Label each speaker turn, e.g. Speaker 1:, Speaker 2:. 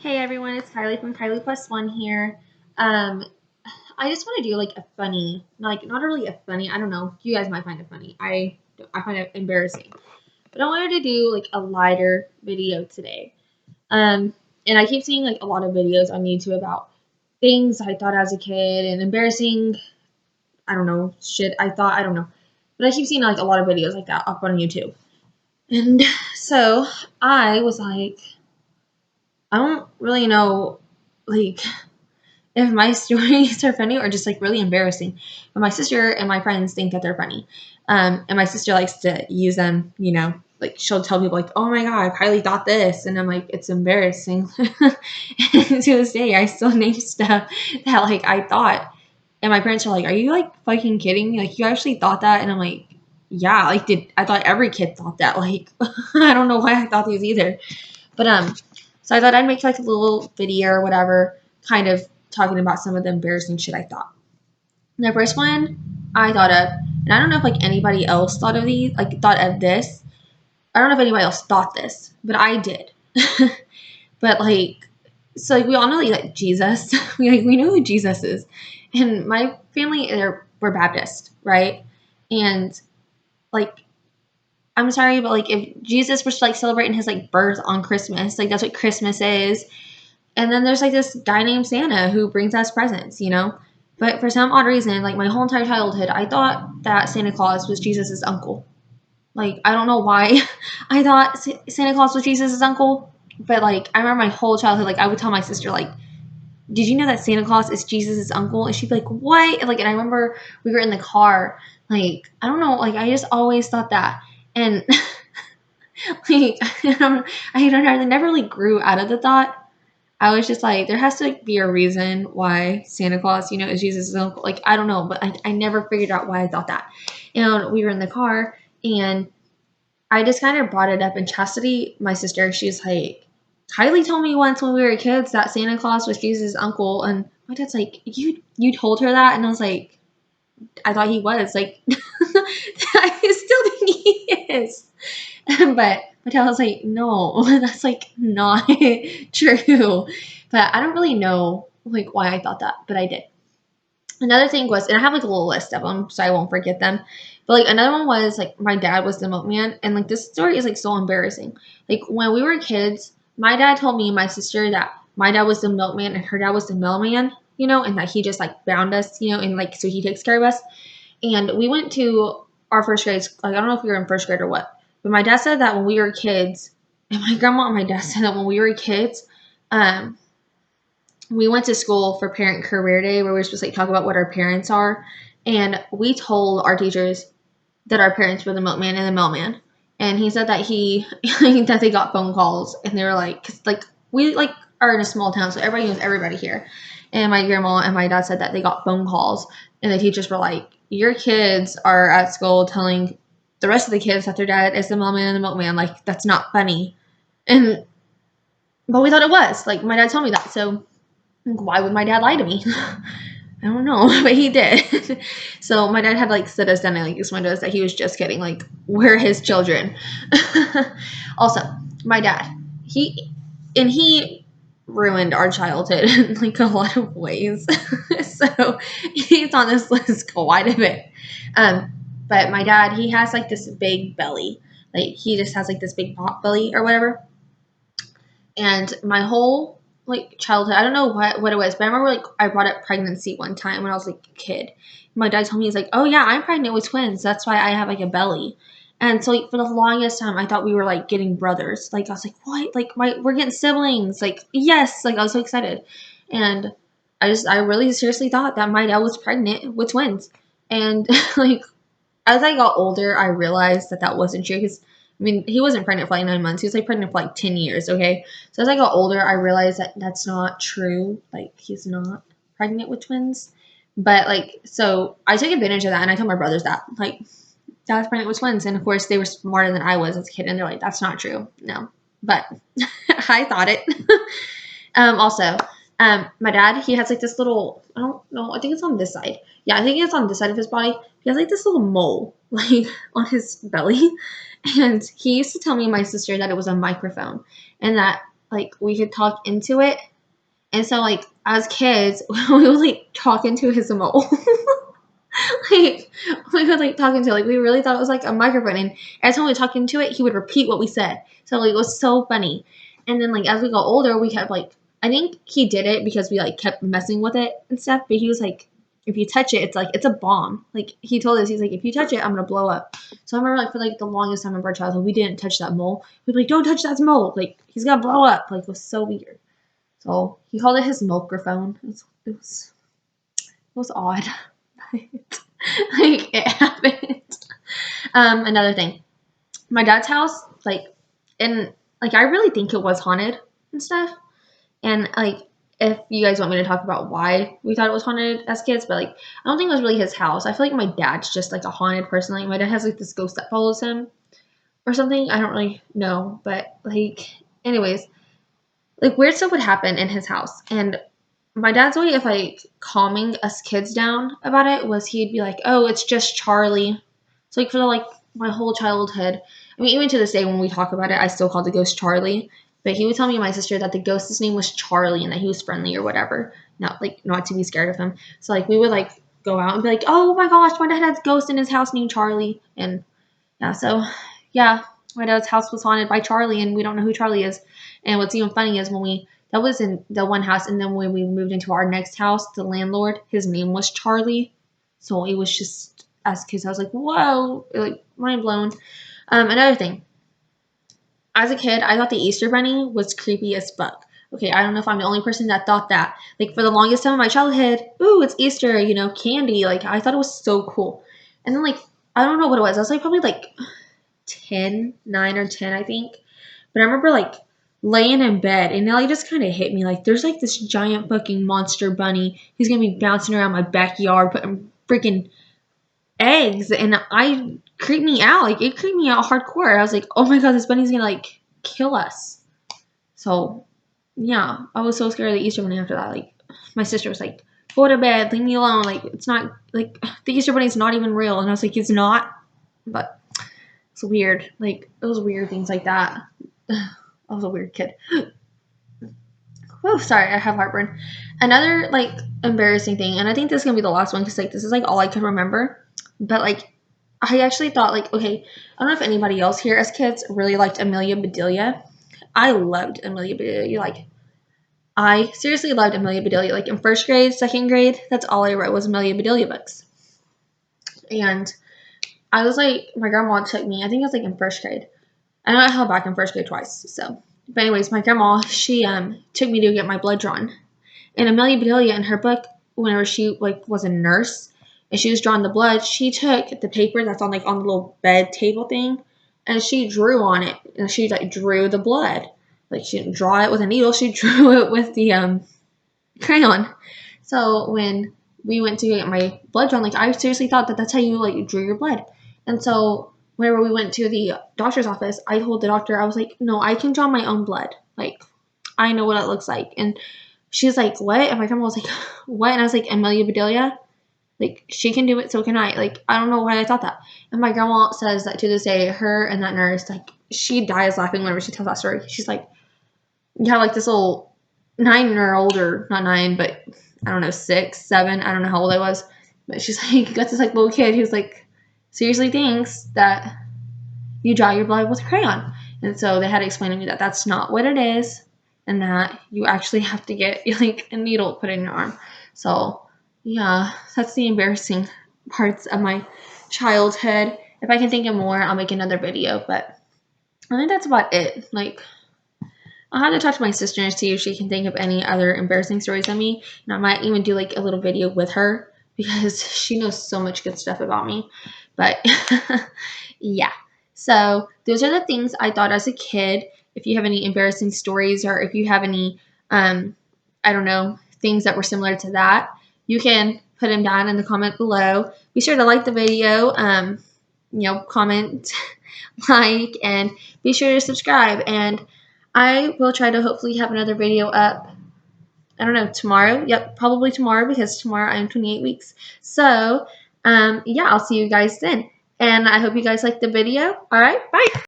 Speaker 1: Hey everyone, it's Kylie from KylePlusOne here. Um, I just want to do like a funny, like not really a funny. I don't know. You guys might find it funny. I find it embarrassing, but I wanted to do like a lighter video today. Um, and I keep seeing like a lot of videos on YouTube about things I thought as a kid and embarrassing. I don't know shit I thought. I don't know, but I keep seeing like a lot of videos like that up on YouTube. And so I was like, I don't really know, like if my stories are funny or just like really embarrassing. But my sister and my friends think that they're funny. And my sister likes to use them, like she'll tell people like, oh my God, Kylie thought this. And I'm like, it's embarrassing. And to this day, I still name stuff that like I thought. And my parents are like, are you like fucking kidding me? Like you actually thought that? And I'm like, yeah, like I thought every kid thought that. Like, I don't know why I thought these either. But so I thought I'd make like a little video or whatever, kind of talking about some of the embarrassing shit I thought. And the first one I thought of, and I don't know if like anybody else thought of this. I don't know if anybody else thought this, but I did. But like, so like we all know like Jesus. we know who Jesus is, and my family we're Baptist, right? And like I'm sorry, but like if Jesus was like celebrating his like birth on Christmas, like that's what Christmas is. And then there's like this guy named Santa who brings us presents. But for some odd reason, like my whole entire childhood, I thought that Santa Claus was Jesus's uncle. Like I don't know why I thought Santa Claus was Jesus's uncle, but like I remember my whole childhood, like I would tell my sister like, "Did you know that Santa Claus is Jesus's uncle?" And she'd be like, "What?" And, like, and I remember we were in the car, like I don't know, like I just always thought that, and like I don't know, I never really grew out of the thought. I was just like, there has to be a reason why Santa Claus, is Jesus' uncle. Like, I don't know, but I never figured out why I thought that. And we were in the car, and I just kind of brought it up. And Chastity, my sister, she's like, Kylie told me once when we were kids that Santa Claus was Jesus' uncle. And my dad's like, you told her that? And I was like, I thought he was. Like, I still think he is. But my dad was like, no, that's like not true. But I don't really know like why I thought that, but I did. Another thing was, and I have like a little list of them, so I won't forget them. But like another one was like my dad was the milkman, and like this story is like so embarrassing. Like when we were kids, my dad told me and my sister that my dad was the milkman and her dad was the mailman, and that he just like bound us, and like so he takes care of us. And we went to our first grade. Like I don't know if we were in first grade or what, but my dad said that when we were kids, and my grandma and my dad said that when we were kids, um, we went to school for Parent Career Day where we were supposed to like talk about what our parents are, and we told our teachers that our parents were the milkman and the mailman. And he said that that they got phone calls and they were like, cause like we like are in a small town, so everybody knows everybody here. And my grandma and my dad said that they got phone calls and the teachers were like, your kids are at school telling the rest of the kids that their dad is the mailman and the milkman. Like that's not funny. And but we thought it was. Like my dad told me that, so why would my dad lie to me? I don't know, but he did. So my dad had like sit us down and like explain to us that he was just kidding. Like we're his children. Also, my dad, he ruined our childhood in like a lot of ways. So he's on this list quite a bit. But my dad, he has like this big belly. Like he just has like this big pot belly or whatever. And my whole like childhood, I don't know what it was, but I remember like I brought up pregnancy one time when I was like a kid. My dad told me, he's like, oh yeah, I'm pregnant with twins. That's why I have like a belly. And so like for the longest time I thought we were like getting brothers. Like I was like, what? Like we're getting siblings. Like yes, like I was so excited. And I really seriously thought that my dad was pregnant with twins. And like as I got older, I realized that that wasn't true because I mean, he wasn't pregnant for like 9 months. He was like pregnant for like 10 years. Okay. So as I got older, I realized that that's not true. Like he's not pregnant with twins. But like, so I took advantage of that and I told my brothers that like I was pregnant with twins. And of course they were smarter than I was as a kid. And they're like, that's not true. No, but I thought it. Also, my dad, he has like this little, I don't know, I think it's on this side. Yeah, I think it's on this side of his body. He has like this little mole, like on his belly. And he used to tell me and my sister that it was a microphone and that like we could talk into it. And so like as kids, we would like talk into his mole. Like we would like talk into it. Like we really thought it was like a microphone, and every time we talked into it, he would repeat what we said. So like it was so funny. And then like as we got older, we kept like, I think he did it because we like kept messing with it and stuff. But he was like, if you touch it, it's like it's a bomb. Like he told us, he's like, if you touch it, I'm gonna blow up. So I remember like for like the longest time of our childhood, we didn't touch that mole. We'd be like, don't touch that mole. Like he's gonna blow up. Like it was so weird. So he called it his milkerphone. It was odd. Like it happened. Another thing, my dad's house, like, and like I really think it was haunted and stuff. And like, if you guys want me to talk about why we thought it was haunted as kids, but like, I don't think it was really his house. I feel like my dad's just like a haunted person. Like my dad has like this ghost that follows him or something. I don't really know, but like, anyways, like weird stuff would happen in his house, and my dad's way of like calming us kids down about it was he'd be like, "Oh, it's just Charlie." So like for the, like my whole childhood, I mean, even to this day when we talk about it, I still call the ghost Charlie. But he would tell me and my sister that the ghost's name was Charlie and that he was friendly or whatever. Not to be scared of him. So like we would like go out and be like, "Oh my gosh, my dad has a ghost in his house named Charlie." And yeah, so yeah, my dad's house was haunted by Charlie, and we don't know who Charlie is. And what's even funny is that was in the one house, and then when we moved into our next house, the landlord, his name was Charlie. So it was just, as kids, I was like, whoa, like mind blown. Another thing, as a kid, I thought the Easter Bunny was creepy as fuck. Okay, I don't know if I'm the only person that thought that. Like for the longest time of my childhood, ooh, it's Easter, candy. Like I thought it was so cool. And then like, I don't know what it was. I was like probably like 9 or 10, I think. But I remember like laying in bed, and it like just kind of hit me like there's like this giant fucking monster bunny who's gonna be bouncing around my backyard putting freaking eggs, and I creeped me out. Like it creeped me out hardcore. I was like, oh my god, this bunny's gonna like kill us. So yeah, I was so scared of the Easter bunny after that. Like my sister was like, go to bed, leave me alone. Like it's not like the Easter bunny's not even real, and I was like, it's not. But it's weird. Like it was weird things like that. I was a weird kid. Oh, sorry, I have heartburn. Another like embarrassing thing, and I think this is gonna be the last one because like this is like all I can remember. But like I actually thought like, okay, I don't know if anybody else here as kids really liked Amelia Bedelia. I loved Amelia Bedelia. Like I seriously loved Amelia Bedelia. Like in first grade, second grade, that's all I wrote was Amelia Bedelia books. And I was like, my grandma took me, I think it was like in first grade. I know I held back in first grade twice. So, but anyways, my grandma, she took me to get my blood drawn. And Amelia Bedelia in her book, whenever she like was a nurse and she was drawing the blood, she took the paper that's on like on the little bed table thing, and she drew on it, and she like drew the blood. Like she didn't draw it with a needle, she drew it with the crayon. So when we went to get my blood drawn, like I seriously thought that that's how you like drew your blood. And so whenever we went to the doctor's office, I told the doctor, I was like, no, I can draw my own blood. Like I know what it looks like. And she was like, what? And my grandma was like, what? And I was like, Amelia Bedelia? Like, she can do it, so can I. Like, I don't know why I thought that. And my grandma says that to this day, her and that nurse, like, she dies laughing whenever she tells that story. She's like, you have like this little 9-year-old, or not 9, but I don't know, 6, 7, I don't know how old I was. But she's like, got this like little kid who's like, seriously thinks that you draw your blood with a crayon. And so they had to explain to me that that's not what it is, and that you actually have to get like a needle put in your arm. So yeah, that's the embarrassing parts of my childhood. If I can think of more, I'll make another video, but I think that's about it. Like, I'll have to talk to my sister and see if she can think of any other embarrassing stories of me, and I might even do like a little video with her because she knows so much good stuff about me. But yeah, so those are the things I thought as a kid. If you have any embarrassing stories, or if you have any I don't know, things that were similar to that, you can put them down in the comment below. Be sure to like the video, comment, like, and be sure to subscribe. And I will try to hopefully have another video up, I don't know, tomorrow. Yep, probably tomorrow, because tomorrow I'm 28 weeks. So, yeah, I'll see you guys then. And I hope you guys liked the video. All right, bye.